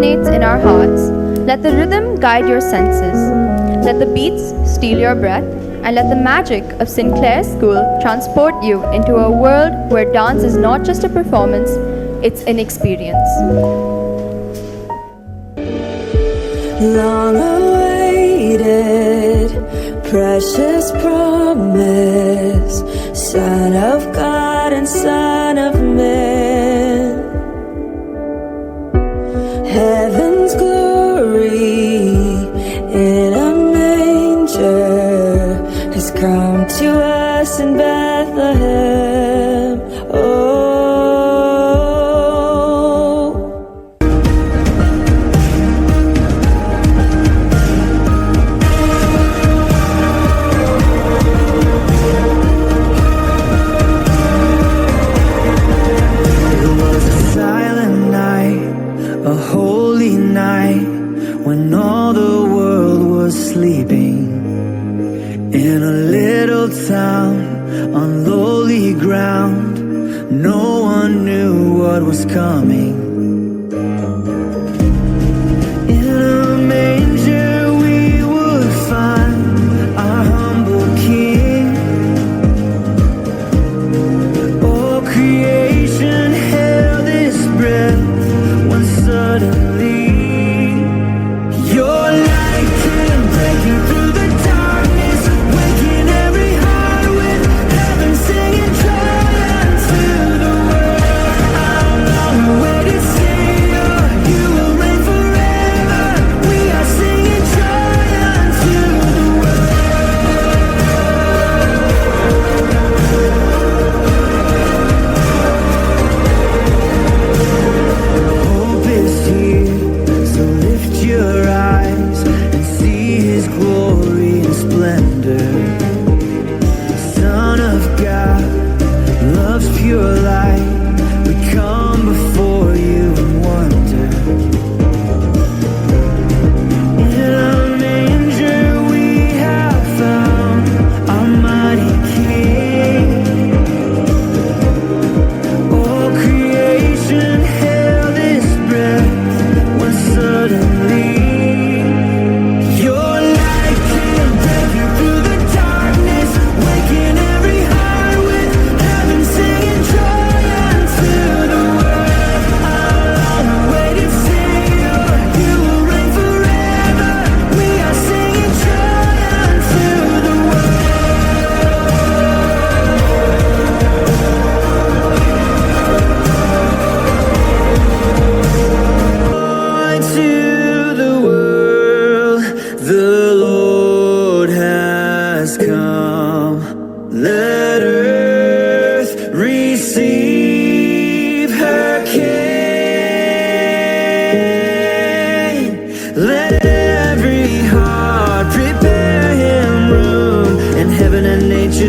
resonates in our hearts, let the rhythm guide your senses. Let the beats steal your breath, and let the magic of Sinclair School transport you into a world where dance is not just a performance, it's an experience. Long awaited, precious promise, Son of God and Son of Man. Heaven's glory in a manger has come to us in Bethlehem. Oh. When all the world was sleeping, in a little town on lowly ground, no one knew what was coming. In a manger we would find our humble King. All creation held its breath when suddenly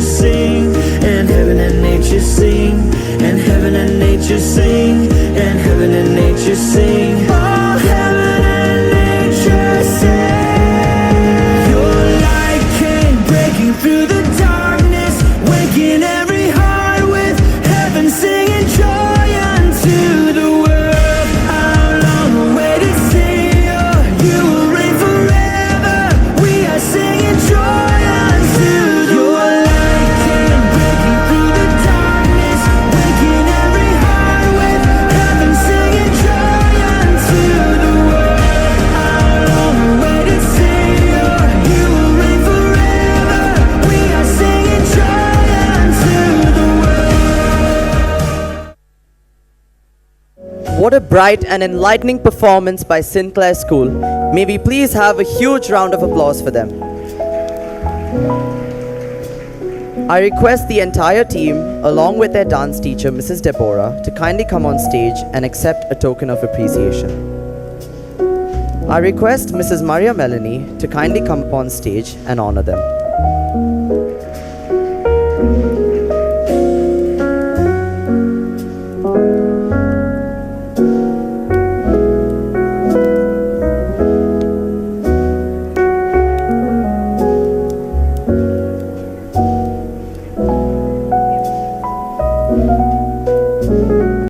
sing, and heaven and nature sing, and heaven and nature sing, and heaven and nature sing. Oh, heaven and nature sing. Your light came breaking through the darkness, waking every heart with heaven singing joy unto the world. Our long-awaited Savior, you will reign forever. We are singing joy unto the world. What a bright and enlightening performance by Sinclair School. May we please have a huge round of applause for them. I request the entire team, along with their dance teacher, Mrs. Deborah, to kindly come on stage and accept a token of appreciation. I request Mrs. Maria Melanie to kindly come upon stage and honor them.